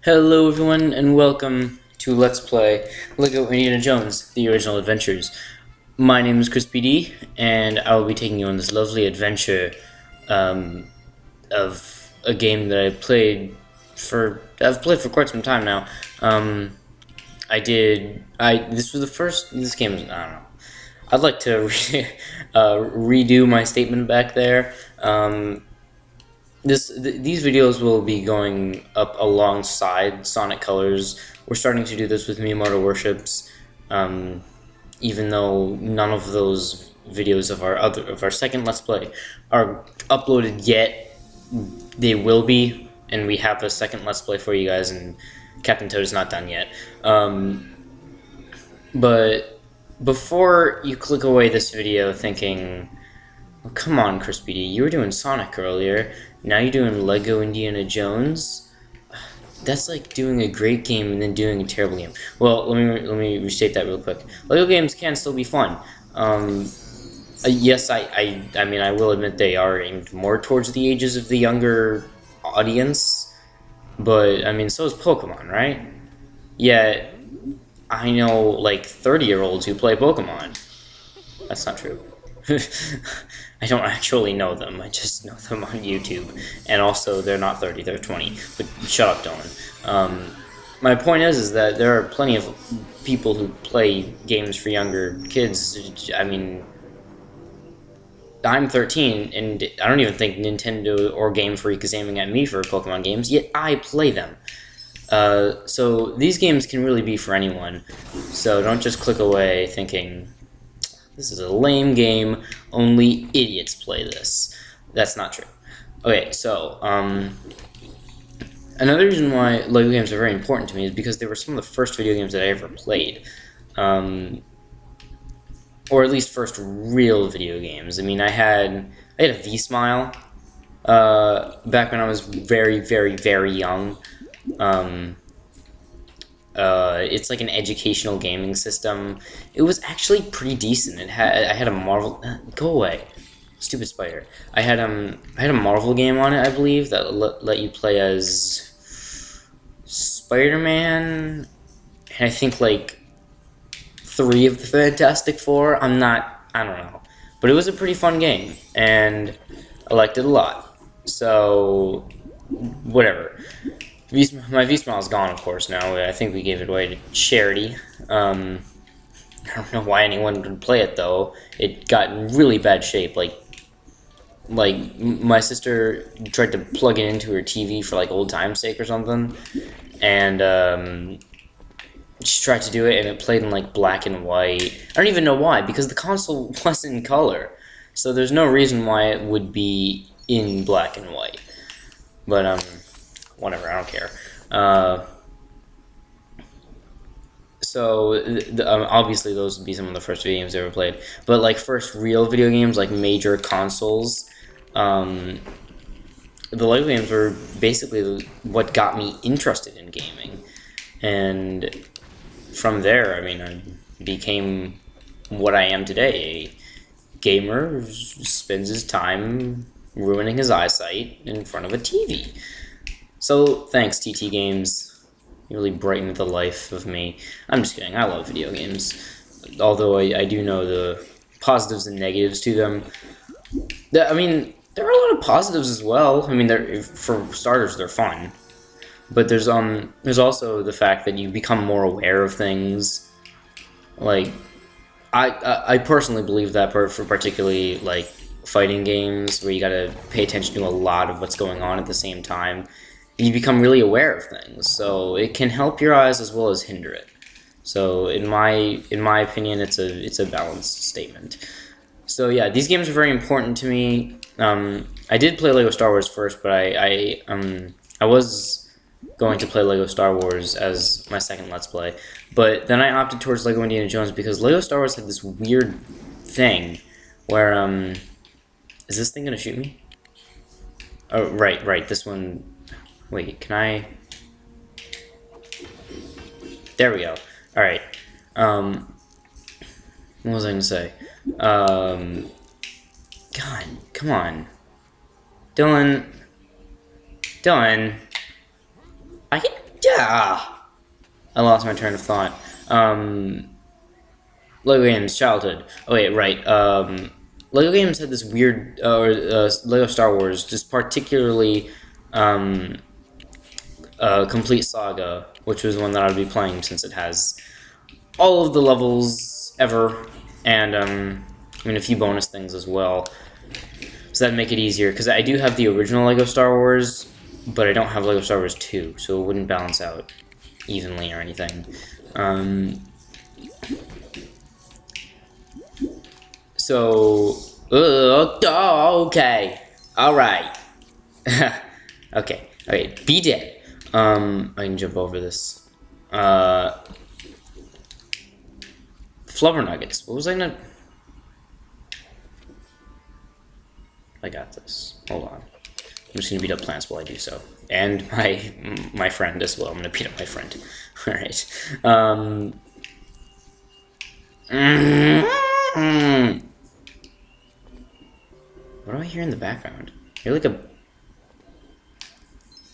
Hello everyone and welcome to Let's Play LEGO Indiana Jones, The Original Adventures. My name is Chris PD and I will be taking you on this lovely adventure of a game that I've played for quite some time now. This was the first, this game, I don't know. I'd like to redo my statement back there. These videos will be going up alongside Sonic Colors. We're starting to do this with Miyamoto Worships, even though none of those videos of our second Let's Play are uploaded yet. They will be, and we have a second Let's Play for you guys, and Captain Toad is not done yet. But before you click away this video thinking, oh, come on, Chris PD, you were doing Sonic earlier. Now you're doing LEGO Indiana Jones? That's like doing a great game and then doing a terrible game. Well, let me restate that real quick. LEGO games can still be fun. Yes, I mean, I will admit they are aimed more towards the ages of the younger audience. But, I mean, so is Pokemon, right? Yeah, I know, like, 30-year-olds who play Pokemon. That's not true. I don't actually know them. I just know them on YouTube. And also, they're not 30, they're 20. But shut up, Dylan. My point is that there are plenty of people who play games for younger kids. I mean, I'm 13, and I don't even think Nintendo or Game Freak is aiming at me for Pokemon games, yet I play them. So these games can really be for anyone. So don't just click away thinking, this is a lame game, only idiots play this. That's not true. Okay, so, another reason why LEGO games are very important to me is because they were some of the first video games that I ever played. Or at least first real video games. I mean, I had a V-Smile, back when I was very, very, very young. It's like an educational gaming system. It was actually pretty decent. I had a Marvel. Go away, stupid spider. I had a Marvel game on it, I believe, that let you play as Spider-Man, and I think like 3 of the Fantastic Four. I don't know, but it was a pretty fun game, and I liked it a lot. So, whatever. My V-Smile is gone, of course, now. I think we gave it away to charity. I don't know why anyone would play it, though. It got in really bad shape. Like my sister tried to plug it into her TV for, like, old time's sake or something. And, she tried to do it, and it played in, like, black and white. I don't even know why, because the console was in color. So there's no reason why it would be in black and white. But, whatever, I don't care. So, obviously those would be some of the first video games I ever played. But, like, first real video games, like major consoles, the LEGO games were basically what got me interested in gaming. And from there, I mean, I became what I am today, a gamer who spends his time ruining his eyesight in front of a TV. So, thanks, TT Games. You really brightened the life of me. I'm just kidding. I love video games. Although I do know the positives and negatives to them. I mean, there are a lot of positives as well. I mean, for starters, they're fun. But there's also the fact that you become more aware of things. Like, I personally believe that for particularly, like, fighting games where you gotta pay attention to a lot of what's going on at the same time, you become really aware of things, so it can help your eyes as well as hinder it. So in my opinion, it's a balanced statement. So yeah, these games are very important to me. I did play Lego Star Wars first, but I was going to play Lego Star Wars as my second Let's Play, but then I opted towards Lego Indiana Jones because Lego Star Wars had this weird thing where is this thing gonna shoot me? Oh, right, this one. Wait, can I? There we go. Alright. What was I gonna say? God, come on. Dylan. Yeah! I lost my train of thought. Lego games, childhood. Oh wait, right. Lego games had this weird, Lego Star Wars, just particularly Complete Saga, which was one that I'd be playing since it has all of the levels ever, and I mean a few bonus things as well. So that'd make it easier, because I do have the original Lego Star Wars, but I don't have Lego Star Wars 2, so it wouldn't balance out evenly or anything. So, okay, alright. Okay, be dead. I can jump over this. Flubber Nuggets. What was I gonna... I got this. Hold on. I'm just gonna beat up plants while I do so. And my friend as well. I'm gonna beat up my friend. Alright. What do I hear in the background? You're like a...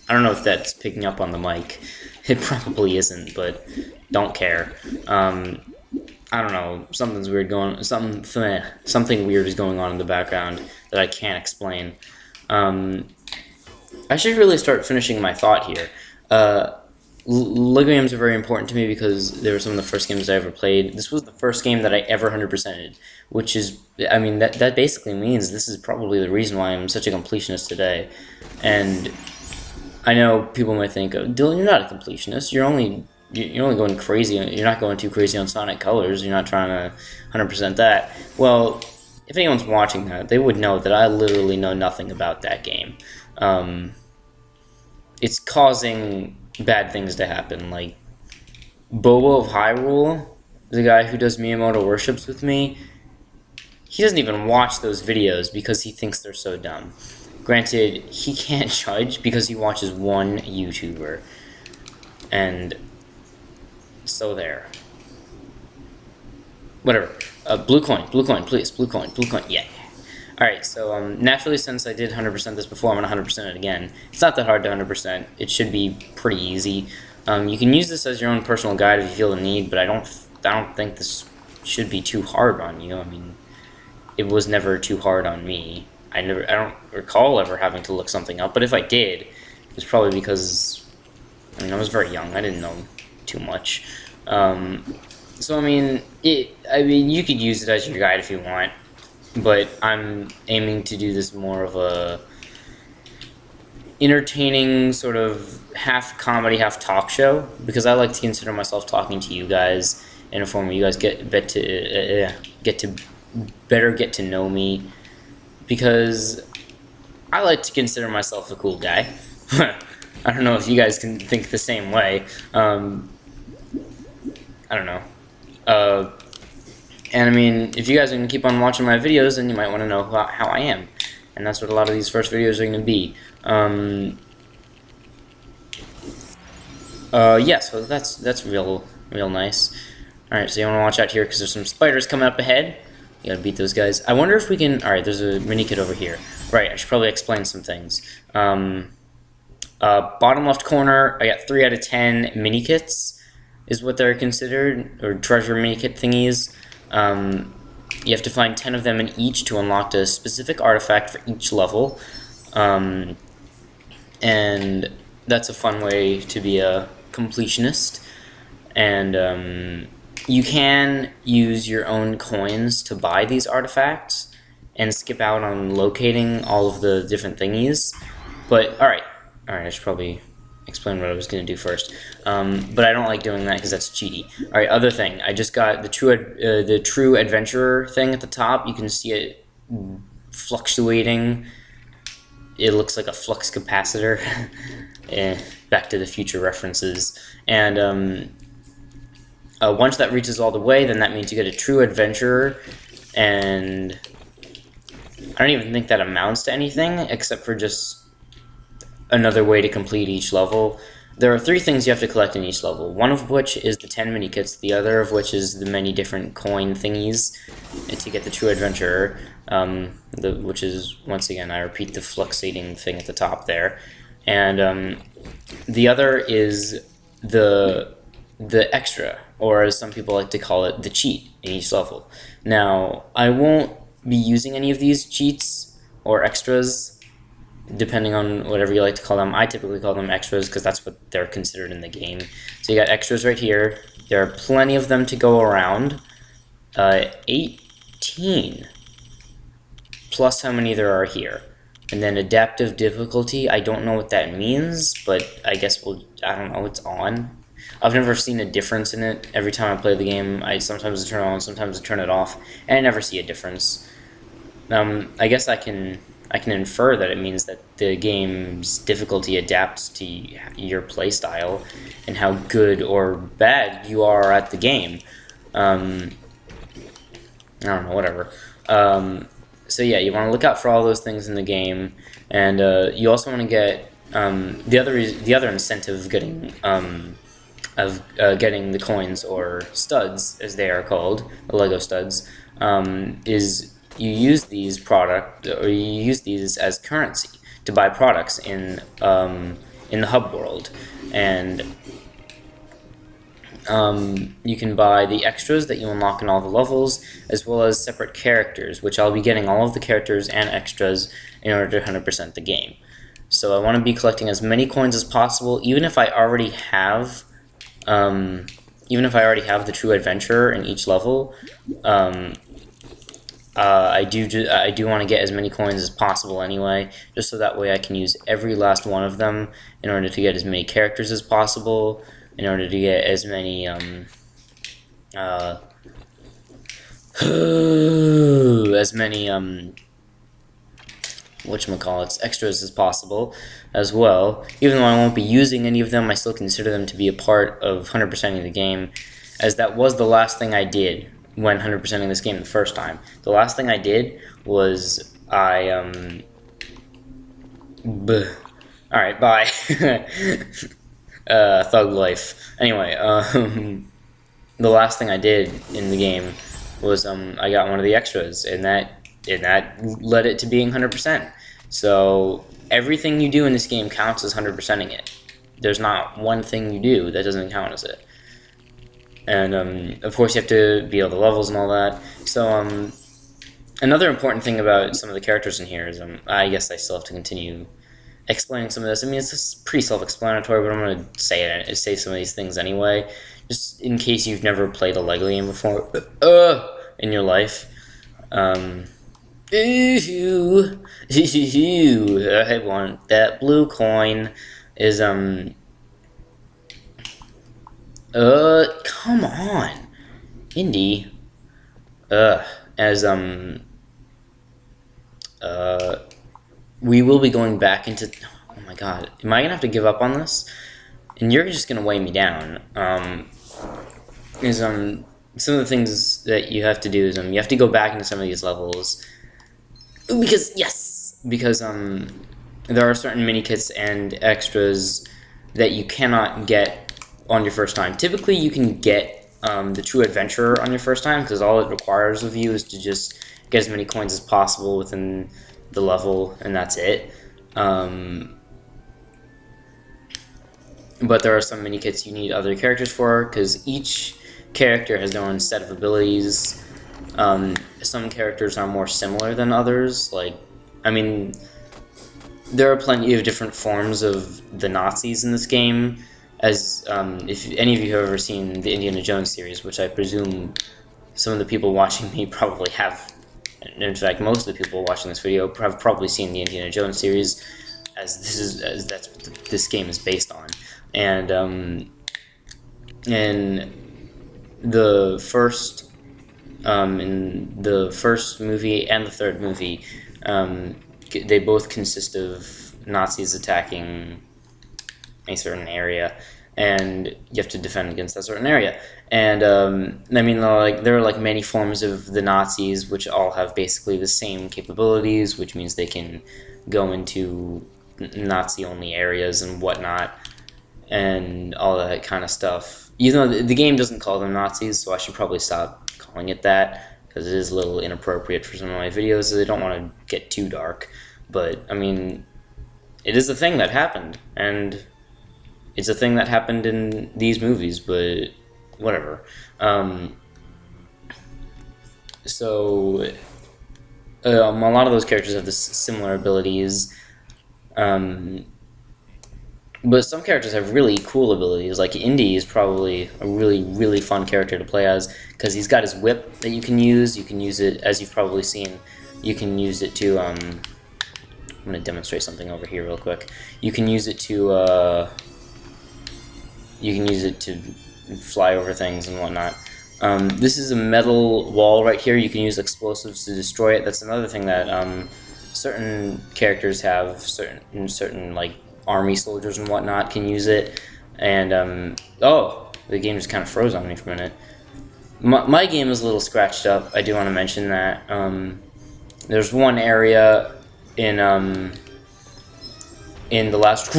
I don't know if that's picking up on the mic. It probably isn't, but don't care. I don't know. Something's weird going... Something weird is going on in the background that I can't explain. I should really start finishing my thought here. Lego games are very important to me because they were some of the first games I ever played. This was the first game that I ever 100%ed, which is, I mean, that basically means this is probably the reason why I'm such a completionist today. And I know people might think, oh, Dylan, you're not a completionist. You're only going crazy. You're not going too crazy on Sonic Colors. You're not trying to 100% that. Well, if anyone's watching that, they would know that I literally know nothing about that game. It's causing bad things to happen. Like, Bobo of Hyrule, the guy who does Miyamoto Worships with me, he doesn't even watch those videos because he thinks they're so dumb. Granted, he can't judge because he watches one YouTuber. And so there. Whatever. Blue coin, please. Blue coin, yeah. Alright, so naturally, since I did 100% this before, I'm going to 100% it again. It's not that hard to 100%. It should be pretty easy. You can use this as your own personal guide if you feel the need, but I don't think this should be too hard on you. I mean, it was never too hard on me. I don't recall ever having to look something up, but if I did, it was probably because, I mean, I was very young. I didn't know too much. So I mean, you could use it as your guide if you want, but I'm aiming to do this more of a entertaining sort of half comedy, half talk show, because I like to consider myself talking to you guys in a form where you guys get to better get to know me, because I like to consider myself a cool guy. I don't know if you guys can think the same way. I don't know. And I mean, if you guys are going to keep on watching my videos, then you might want to know how I am. And that's what a lot of these first videos are going to be. Yeah, so that's real nice. Alright, so you want to watch out here because there's some spiders coming up ahead. You gotta beat those guys. I wonder if we can... Alright, there's a mini kit over here. Right, I should probably explain some things. Bottom left corner, I got 3 out of 10 mini kits, is what they're considered, or treasure mini kit thingies. You have to find 10 of them in each to unlock a specific artifact for each level. And that's a fun way to be a completionist. And you can use your own coins to buy these artifacts and skip out on locating all of the different thingies. But, alright, I should probably explain what I was going to do first. But I don't like doing that because that's cheaty. Alright, other thing. I just got the true adventurer thing at the top. You can see it fluctuating. It looks like a flux capacitor. Back to the Future references. And once that reaches all the way, then that means you get a true adventurer. And I don't even think that amounts to anything except for just another way to complete each level. There are 3 things you have to collect in each level, one of which is the 10 mini kits, the other of which is the many different coin thingies to get the true adventurer, which is, once again, I repeat, the fluctuating thing at the top there. And the other is the extra, or as some people like to call it, the cheat in each level. Now, I won't be using any of these cheats or extras, depending on whatever you like to call them. I typically call them extras because that's what they're considered in the game. So you got extras right here. There are plenty of them to go around. 18 plus how many there are here. And then adaptive difficulty, I don't know what that means, but I guess I don't know, it's on. I've never seen a difference in it. Every time I play the game, I sometimes turn it on, sometimes I turn it off, and I never see a difference. I guess I can infer that it means that the game's difficulty adapts to your playstyle and how good or bad you are at the game. I don't know, whatever. So yeah, you want to look out for all those things in the game, and you also want to get the other incentive of getting the coins, or studs as they are called, the Lego studs, is you use these as currency to buy products in the hub world, and you can buy the extras that you unlock in all the levels, as well as separate characters, which I'll be getting all of the characters and extras in order to 100% the game. So I want to be collecting as many coins as possible, even if I already have the true adventurer in each level. I do want to get as many coins as possible anyway, just so that way I can use every last one of them in order to get as many characters as possible, in order to get as many extras as possible as well. Even though I won't be using any of them, I still consider them to be a part of 100%ing the game, as that was the last thing I did when 100%ing this game the first time. The last thing I did was alright, bye. Thug life. Anyway, the last thing I did in the game was I got one of the extras, and that led it to being 100%. So everything you do in this game counts as 100%ing it. There's not one thing you do that doesn't count as it. And of course you have to beat all the levels and all that. So another important thing about some of the characters in here is I guess I still have to continue explaining some of this. I mean, it's pretty self-explanatory, but I'm going to say some of these things anyway, just in case you've never played a Lego game before in your life. I want that blue coin. Is come on, Indy. We will be going back into. Oh my God, am I gonna have to give up on this? And you're just gonna weigh me down. Some of the things that you have to do is you have to go back into some of these levels because there are certain mini kits and extras that you cannot get on your first time. Typically, you can get the true adventurer on your first time because all it requires of you is to just get as many coins as possible within the level, and that's it. But there are some mini kits you need other characters for, because each character has their own set of abilities. Some characters are more similar than others. There are plenty of different forms of the Nazis in this game. As if any of you have ever seen the Indiana Jones series, which I presume some of the people watching me probably have. In fact, most of the people watching this video have probably seen the Indiana Jones series, as that's what this game is based on. And in the first movie and the third movie, they both consist of Nazis attacking a certain area, and you have to defend against that certain area. And there are many forms of the Nazis, which all have basically the same capabilities, which means they can go into Nazi-only areas and whatnot, and all that kind of stuff. Even though the game doesn't call them Nazis, so I should probably stop calling it that, because it is a little inappropriate for some of my videos, so I don't want to get too dark. But, I mean, it is a thing that happened, and it's a thing that happened in these movies, but whatever. So a lot of those characters have this similar abilities, but some characters have really cool abilities. Like Indy is probably a really fun character to play as because he's got his whip that you can use. You can use it, as you've probably seen. You can use it to I'm gonna demonstrate something over here real quick. You can use it to fly over things and whatnot. This is a metal wall right here. You can use explosives to destroy it. That's another thing that certain characters have. Certain like army soldiers and whatnot can use it. And oh, the game just kind of froze on me for a minute. My game is a little scratched up. I do want to mention that. There's one area in the last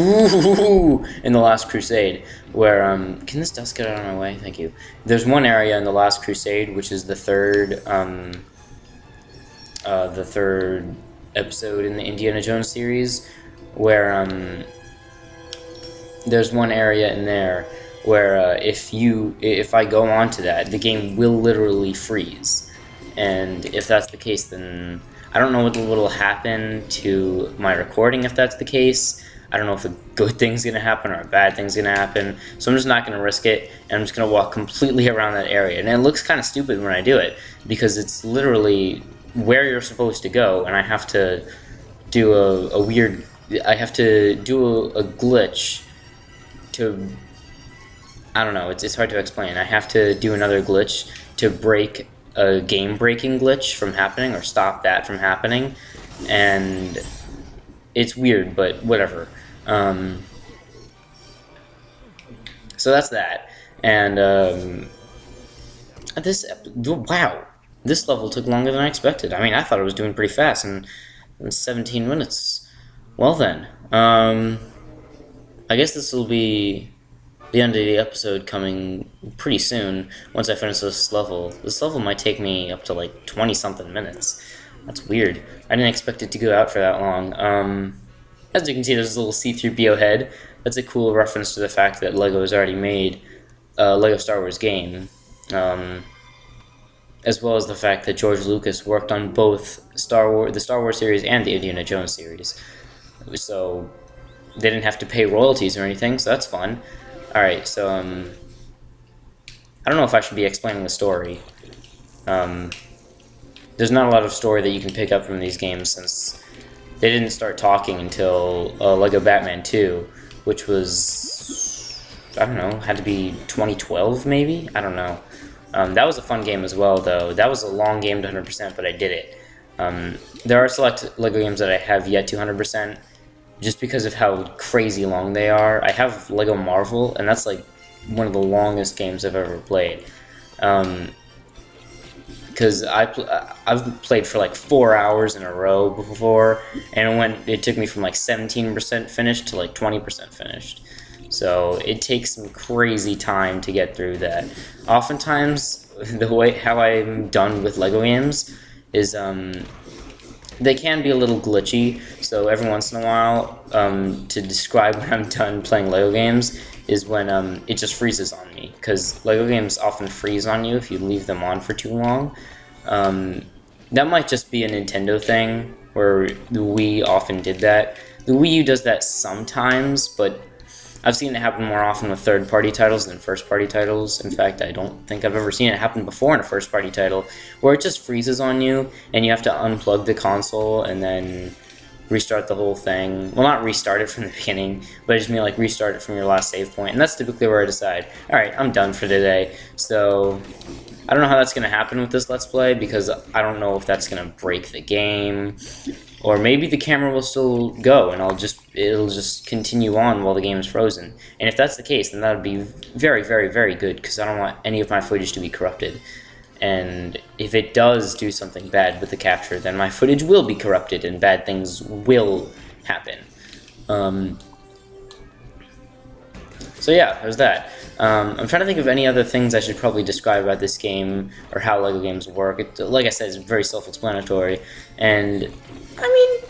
Crusade where can this dust get out of my way? Thank you. There's one area in the Last Crusade, which is the third episode in the Indiana Jones series, where there's one area in there where if I go onto that, the game will literally freeze, and if that's the case, then I don't know what will happen to my recording if that's the case. I don't know if a good thing's going to happen or a bad thing's going to happen. So I'm just not going to risk it, and I'm just going to walk completely around that area. And it looks kind of stupid when I do it, because it's literally where you're supposed to go, and I have to do a glitch to... I don't know, it's hard to explain. I have to do another glitch to break a game-breaking glitch from happening, or stop that from happening, and it's weird, but whatever. So that's that, and wow, this level took longer than I expected. I mean, I thought it was doing pretty fast, in 17 minutes. Well then, I guess this will be the end of the episode coming pretty soon once I finish this level. This level might take me up to like 20-something minutes. That's weird. I didn't expect it to go out for that long. As you can see, there's a little C-3PO head. That's a cool reference to the fact that LEGO has already made a LEGO Star Wars game. As well as the fact that George Lucas worked on both the Star Wars series and the Indiana Jones series. So they didn't have to pay royalties or anything, so that's fun. Alright, so, I don't know if I should be explaining the story. There's not a lot of story that you can pick up from these games, since they didn't start talking until LEGO Batman 2, which was, I don't know, had to be 2012 maybe? I don't know. That was a fun game as well, though. That was a long game to 100%, but I did it. There are select LEGO games that I have yet to 100%, just because of how crazy long they are. I have LEGO Marvel, and that's like one of the longest games I've ever played. Because I've played for like 4 hours in a row before, and it took me from like 17% finished to like 20% finished. So it takes some crazy time to get through that. Oftentimes, how I'm done with LEGO games is they can be a little glitchy, so every once in a while, to describe when I'm done playing LEGO games is when it just freezes on me, because LEGO games often freeze on you if you leave them on for too long. That might just be a Nintendo thing, where the Wii often did that. The Wii U does that sometimes, but I've seen it happen more often with third-party titles than first-party titles. In fact, I don't think I've ever seen it happen before in a first-party title, where it just freezes on you, and you have to unplug the console and then restart the whole thing. Well, not restart it from the beginning, but I just mean like restart it from your last save point, and that's typically where I decide, alright, I'm done for today. So I don't know how that's going to happen with this Let's Play, because I don't know if that's going to break the game, or maybe the camera will still go and it'll just continue on while the game is frozen. And if that's the case, then that would be very, very, very good, because I don't want any of my footage to be corrupted. And if it does do something bad with the capture, then my footage will be corrupted and bad things will happen. So yeah, there's that. I'm trying to think of any other things I should probably describe about this game, or how LEGO games work. Like I said, it's very self-explanatory, and I mean,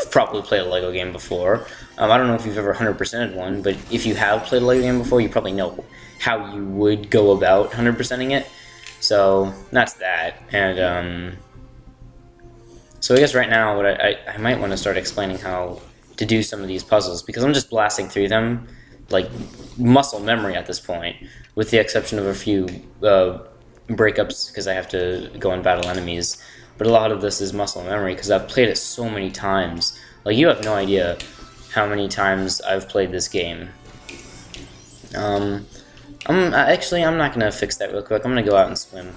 have probably played a Lego game before. I don't know if you've ever 100%ed one, but if you have played a Lego game before, you probably know how you would go about 100%ing it. So that's that. And so I guess right now, what I might want to start explaining how to do some of these puzzles, because I'm just blasting through them like muscle memory at this point, with the exception of a few breakups because I have to go and battle enemies. But a lot of this is muscle memory because I've played it so many times. Like, you have no idea how many times I've played this game. I'm not gonna fix that real quick. I'm gonna go out and swim.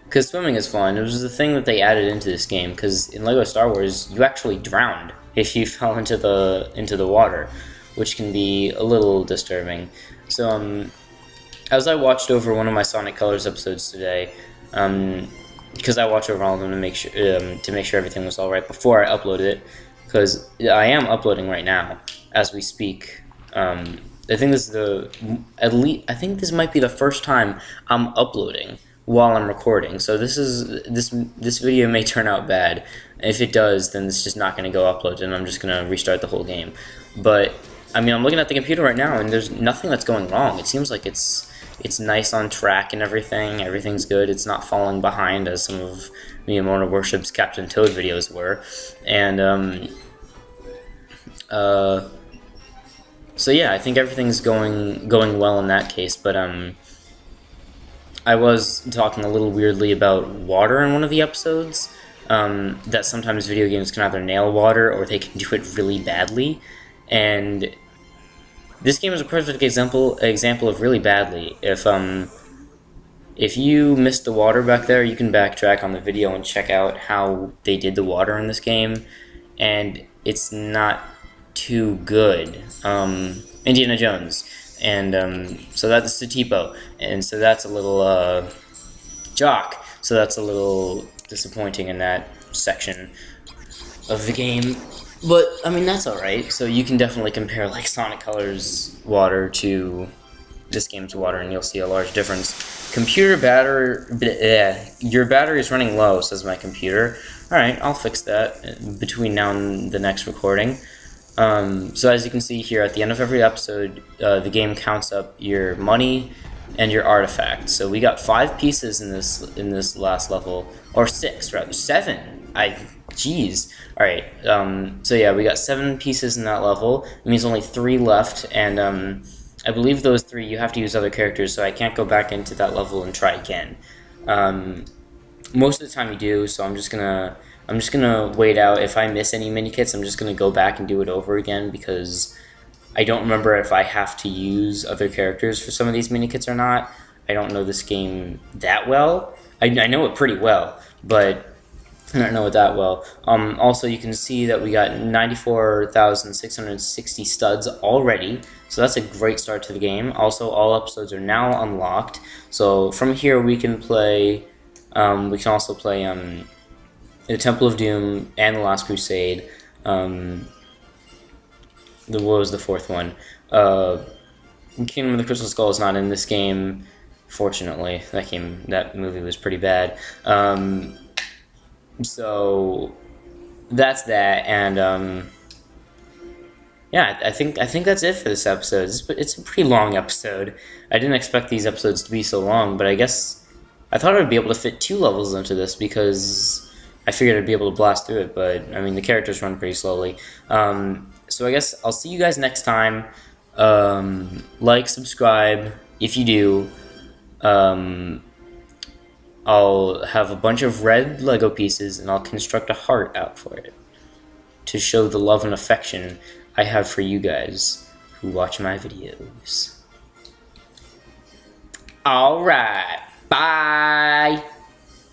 Because swimming is fun. It was the thing that they added into this game, because in LEGO Star Wars, you actually drowned if you fell into the water, which can be a little disturbing. So, as I watched over one of my Sonic Colors episodes today, because I watched over all of them to make sure everything was all right before I uploaded it, because I am uploading right now as we speak. I think this might be the first time I'm uploading while I'm recording. So this video may turn out bad. If it does, then it's just not going to go upload, and I'm just going to restart the whole game. But I mean, I'm looking at the computer right now, and there's nothing that's going wrong. It seems like it's nice on track and everything. Everything's good. It's not falling behind as some of Miyamoto Worship's Captain Toad videos were. And so yeah, I think everything's going well in that case. But I was talking a little weirdly about water in one of the episodes. That sometimes video games can either nail water or they can do it really badly, and this game is a perfect example of really badly. If you missed the water back there, you can backtrack on the video and check out how they did the water in this game, and it's not too good. Indiana Jones, and so that's the Tipo, and so that's a little Jock, so that's a little disappointing in that section of the game. But I mean, that's alright. So you can definitely compare like Sonic Colors water to this game's water, and you'll see a large difference. Computer battery, your battery is running low, says my computer. Alright, I'll fix that between now and the next recording. So as you can see here, at the end of every episode, the game counts up your money and your artifacts. So we got 5 pieces in this last level, or 6 rather, 7. Jeez. Alright, so yeah, we got 7 pieces in that level. It means only 3 left, and I believe those 3 you have to use other characters, so I can't go back into that level and try again. Most of the time you do, so I'm just gonna wait out. If I miss any mini kits, I'm just gonna go back and do it over again, because I don't remember if I have to use other characters for some of these mini kits or not. I don't know this game that well. I know it pretty well, but I don't know it that well. Also, you can see that we got 94,660 studs already, so that's a great start to the game. Also, all episodes are now unlocked, so from here we can play. We can also play the Temple of Doom and the Last Crusade. What was the 4th one? Kingdom of the Crystal Skull is not in this game, fortunately. That movie was pretty bad. So that's that, and yeah, I think that's it for this episode. It's a pretty long episode. I didn't expect these episodes to be so long, but I guess I thought I'd be able to fit 2 levels into this, because I figured I'd be able to blast through it, but I mean, the characters run pretty slowly. So I guess I'll see you guys next time. Like, subscribe if you do. I'll have a bunch of red Lego pieces, and I'll construct a heart out for it to show the love and affection I have for you guys who watch my videos. Alright, bye!